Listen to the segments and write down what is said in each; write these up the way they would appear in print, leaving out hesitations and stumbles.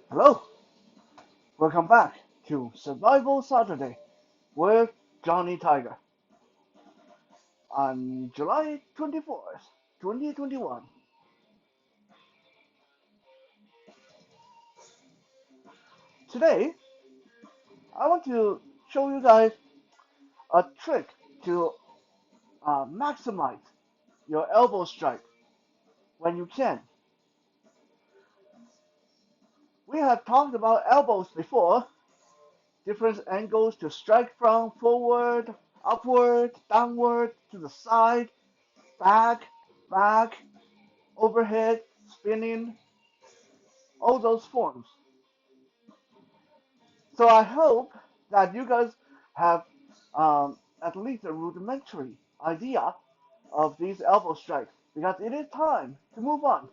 Hello, welcome back to Survival Saturday with Johnny Tiger on July 24th, 2021. Today, I want to show you guys a trick to maximize your elbow strike when you can. We have talked about elbows before, different angles to strike from: forward, upward, downward, to the side, back, overhead, spinning, all those forms. So I hope that you guys have at least a rudimentary idea of these elbow strikes, because it is time to move on.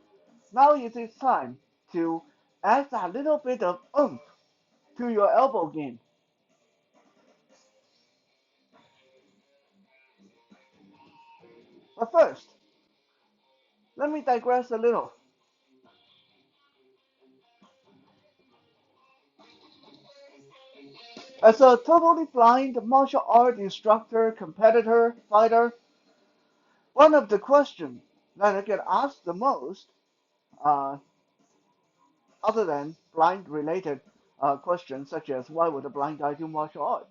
Now it is time to add a little bit of oomph to your elbow game. But first, let me digress a little. As a totally blind martial art instructor, competitor, fighter, one of the questions that I get asked the most, uh, other than blind related questions such as why would a blind guy do martial art?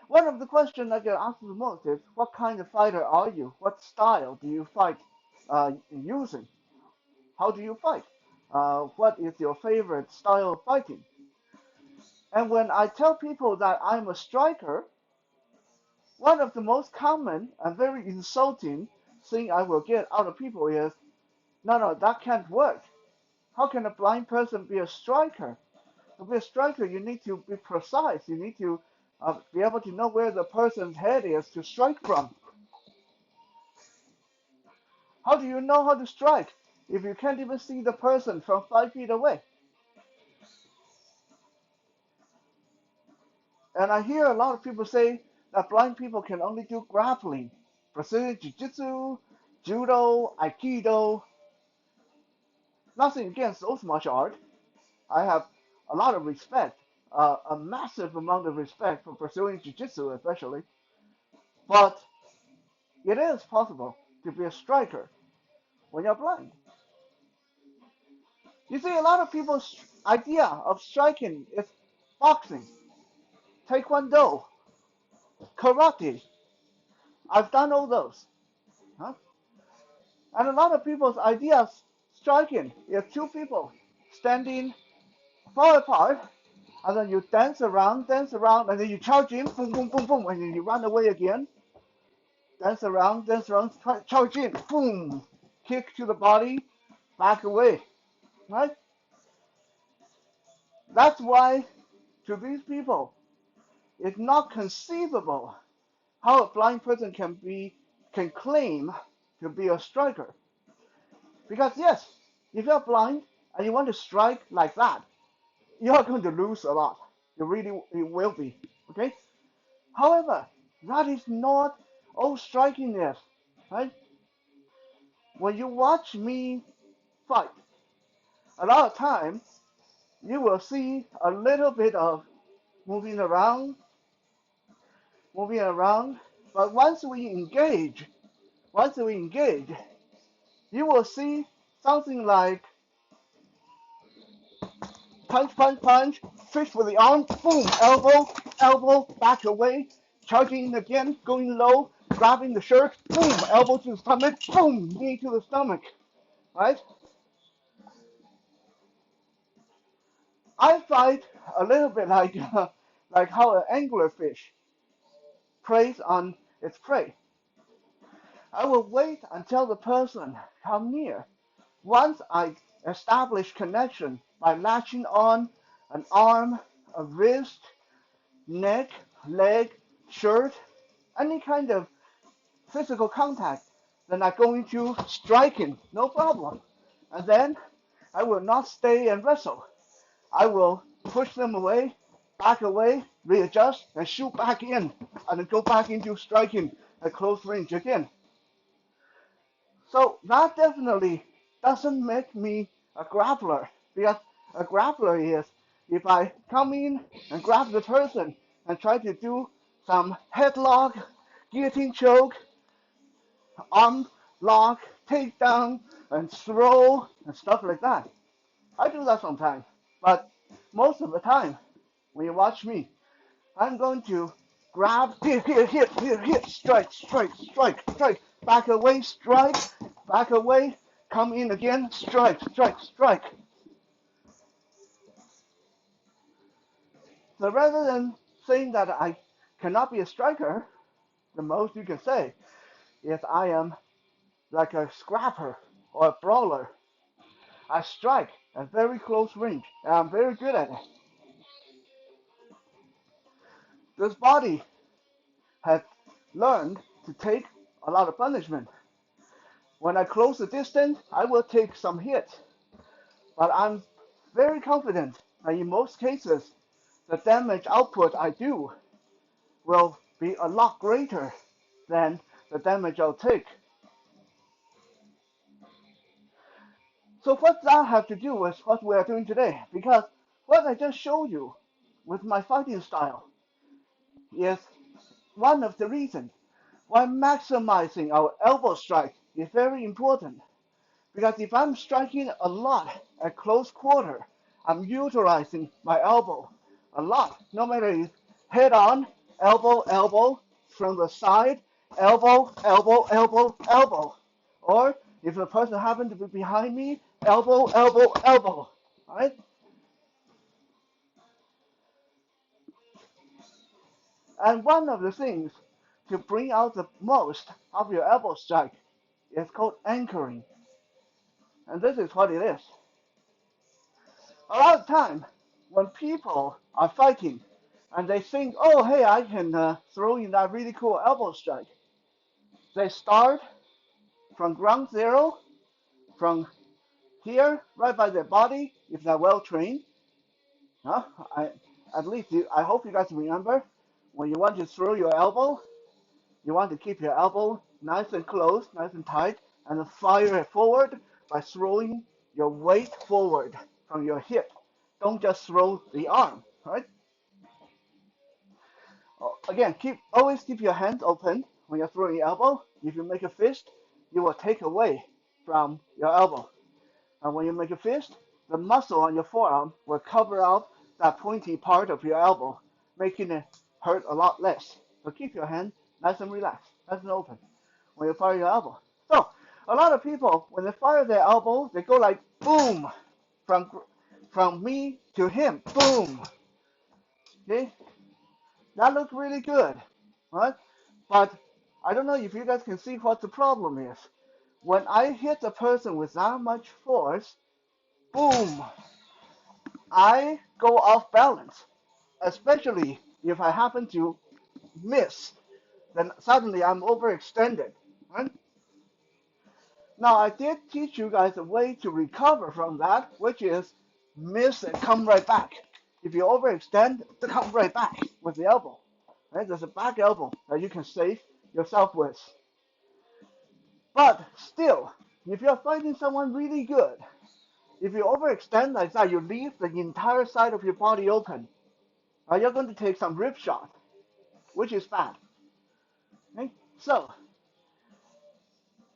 One of the questions I get asked the most is what kind of fighter are you? What style do you fight using? How do you fight? What is your favorite style of fighting? And when I tell people that I'm a striker, one of the most common and very insulting thing I will get out of people is, no, that can't work. How can a blind person be a striker? To be a striker, you need to be precise. You need to be able to know where the person's head is to strike from. How do you know how to strike if you can't even see the person from 5 feet away? And I hear a lot of people say that blind people can only do grappling, Brazilian Jiu-Jitsu, Judo, Aikido. Nothing against those martial arts. I have a lot of respect, a massive amount of respect for Brazilian Jiu-Jitsu especially. But it is possible to be a striker when you're blind. You see, a lot of people's idea of striking is boxing, taekwondo, karate. I've done all those. Huh? And a lot of people's ideas striking is two people standing far apart, and then you dance around, and then you charge in, boom, boom, boom, boom, and then you run away again. Dance around, charge in, boom, kick to the body, back away, right? That's why to these people, it's not conceivable how a blind person can claim to be a striker. Because yes, if you're blind and you want to strike like that, you are going to lose a lot. You will be. Okay? However, that is not all striking is, right? When you watch me fight, a lot of times you will see a little bit of moving around, moving around. But once we engage, you will see something like punch, punch, punch, fist with the arm, boom, elbow, back away, charging again, going low, grabbing the shirt, boom, elbow to the stomach, boom, knee to the stomach, right? I fight a little bit like how an anglerfish preys on its prey. I will wait until the person come near. Once I establish connection by latching on an arm, a wrist, neck, leg, shirt, any kind of physical contact, then I go into striking, no problem. And then I will not stay and wrestle. I will push them away, readjust, and shoot back in, and then go back into striking at close range again. So that definitely doesn't make me a grappler, because a grappler is if I come in and grab the person and try to do some headlock, guillotine choke, arm lock, takedown, and throw and stuff like that. I do that sometimes, but most of the time when you watch me, I'm going to grab, hit, strike, strike, strike, strike, back away, strike, back away, come in again, strike, strike, strike. So rather than saying that I cannot be a striker, the most you can say is I am like a scrapper or a brawler. I strike at very close range, and I'm very good at it. This body has learned to take a lot of punishment. When I close the distance, I will take some hits, but I'm very confident that in most cases, the damage output I do will be a lot greater than the damage I'll take. So what does that have to do with what we are doing today? Because what I just showed you with my fighting style is one of the reasons why maximizing our elbow strike is very important. Because if I'm striking a lot at close quarter, I'm utilizing my elbow a lot, no matter if head on, elbow, elbow, from the side, elbow, elbow, elbow, elbow. Or if the person happens to be behind me, elbow, elbow, elbow. Right? And one of the things to bring out the most of your elbow strike is called anchoring. And this is what it is. A lot of time when people are fighting and they think, oh, hey, I can throw in that really cool elbow strike, they start from ground zero, from here, right by their body, if they're well trained. Huh? At least I hope you guys remember when you want to throw your elbow, you want to keep your elbow nice and close, nice and tight, and fire it forward by throwing your weight forward from your hip. Don't just throw the arm, right? Again, always keep your hands open when you're throwing your elbow. If you make a fist, you will take away from your elbow. And when you make a fist, the muscle on your forearm will cover up that pointy part of your elbow, making it hurt a lot less. So keep your hand nice and relaxed, nice and open when you fire your elbow. So a lot of people, when they fire their elbow, they go like boom, from from me to him, boom. Okay, that looks really good, right? But I don't know if you guys can see what the problem is. When I hit a person with that much force, boom, I go off balance. Especially if I happen to miss, then suddenly I'm overextended, right? Now I did teach you guys a way to recover from that, which is miss and come right back. If you overextend, to come right back with the elbow. Right? There's a back elbow that you can save yourself with. But still, if you're fighting someone really good, if you overextend like that, you leave the entire side of your body open. You're going to take some rib shot, which is bad. Okay? So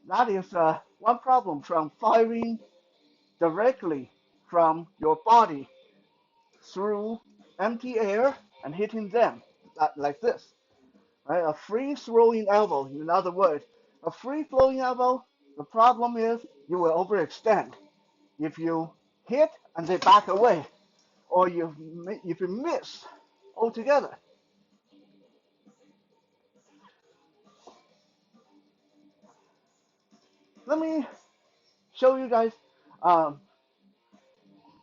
that is one problem from firing directly from your body through empty air and hitting them like this. Right? A free throwing elbow, in other words, a free flowing elbow, the problem is you will overextend. If you hit and they back away, or if you miss altogether. Let me show you guys um,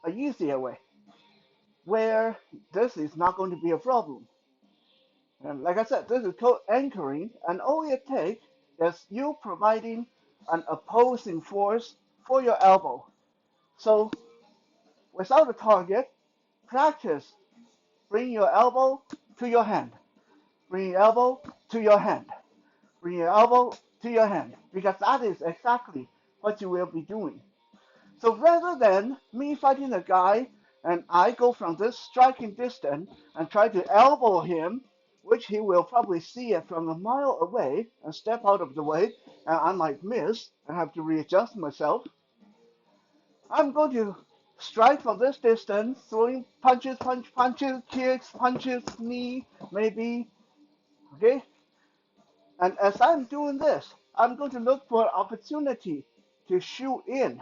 a easier way where this is not going to be a problem. And like I said, this is called anchoring, and all it takes is you providing an opposing force for your elbow. So without a target, practice bring your elbow to your hand, bring your elbow to your hand, bring your elbow to your hand, because that is exactly what you will be doing. So rather than me fighting a guy and I go from this striking distance and try to elbow him, which he will probably see it from a mile away and step out of the way, and I might miss and have to readjust myself, I'm going to strike from this distance, throwing punches, punches, kicks, punches, knee, maybe, okay? And as I'm doing this, I'm going to look for an opportunity to shoot in.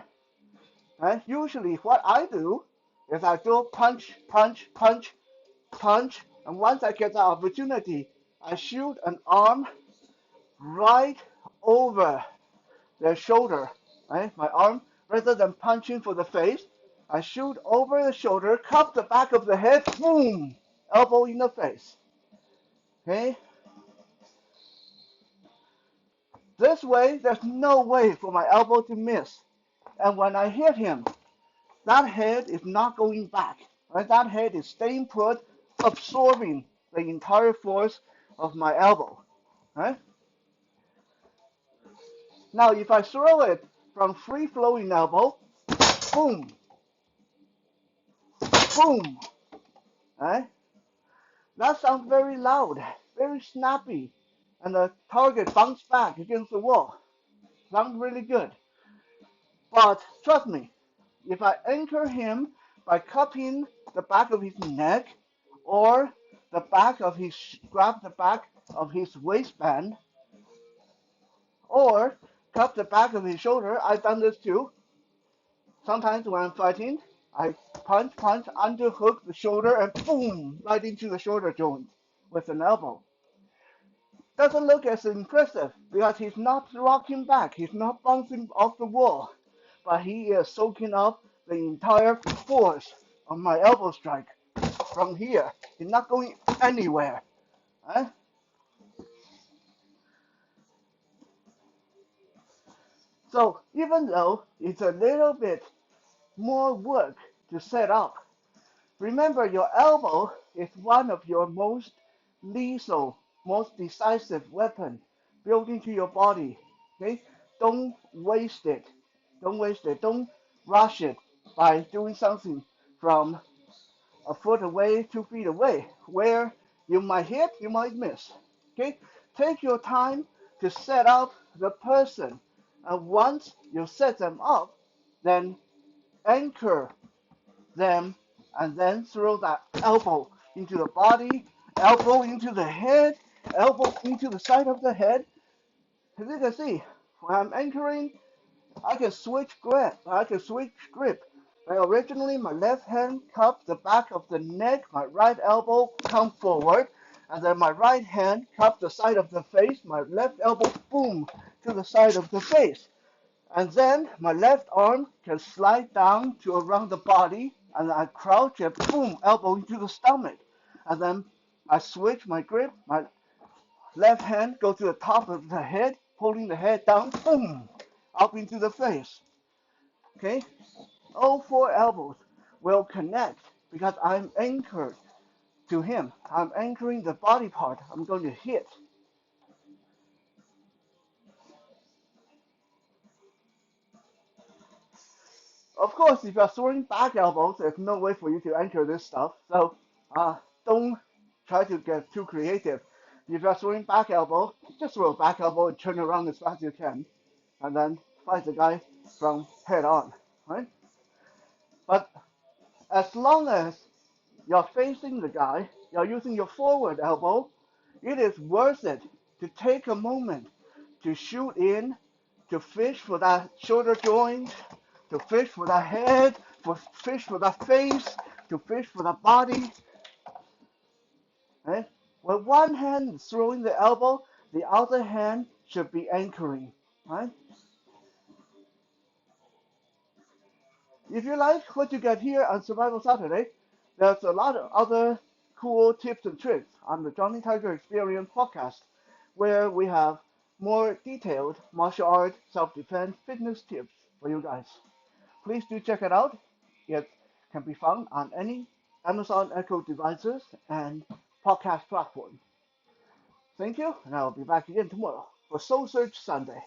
And usually what I do is I do punch, punch, punch, punch, and once I get the opportunity, I shoot an arm right over their shoulder. Right? My arm, rather than punching for the face, I shoot over the shoulder, cup the back of the head, boom, elbow in the face. Okay? This way, there's no way for my elbow to miss. And when I hit him, that head is not going back. Right? That head is staying put, absorbing the entire force of my elbow. Right? Now, if I throw it from free flowing elbow, boom, boom, right? That sounds very loud, very snappy, and the target bounced back against the wall. Sounds really good. But trust me, if I anchor him by cupping the back of his neck or grab the back of his waistband or cup the back of his shoulder, I've done this too. Sometimes when I'm fighting, I punch, punch, underhook the shoulder and boom, right into the shoulder joint with an elbow. Doesn't look as impressive because he's not rocking back, he's not bouncing off the wall, but he is soaking up the entire force of my elbow strike from here. He's not going anywhere. Right? So even though it's a little bit more work to set up, remember your elbow is one of your most lethal, most decisive weapon built into your body. Okay? Don't waste it. Don't waste it. Don't rush it by doing something from a foot away, 2 feet away, where you might hit, you might miss. Okay? Take your time to set up the person. And once you set them up, then anchor them and then throw that elbow into the body, elbow into the head, elbow into the side of the head. As you can see, when I'm anchoring, I can switch grip. I can switch grip. Like originally, my left hand cupped the back of the neck, my right elbow come forward, and then my right hand cupped the side of the face, my left elbow boom to the side of the face. And then my left arm can slide down to around the body, and I crouch and boom, elbow into the stomach. And then I switch my grip, my left hand go to the top of the head, holding the head down, boom, up into the face. Okay? All four elbows will connect because I'm anchored to him. I'm anchoring the body part I'm going to hit. Of course, if you're throwing back elbows, there's no way for you to anchor this stuff. So don't try to get too creative. If you're throwing back elbow, just throw a back elbow and turn around as fast as you can, and then fight the guy from head on, right? But as long as you're facing the guy, you're using your forward elbow, it is worth it to take a moment to shoot in, to fish for that shoulder joint, to fish for the head, to fish for the face, to fish for the body. Right? When one hand is throwing the elbow, the other hand should be anchoring. Right? If you like what you get here on Survival Saturday, there's a lot of other cool tips and tricks on the Johnny Tiger Experience podcast, where we have more detailed martial art, self-defense, fitness tips for you guys. Please do check it out. It can be found on any Amazon Echo devices and podcast platform. Thank you, and I'll be back again tomorrow. for Soul Search Sunday.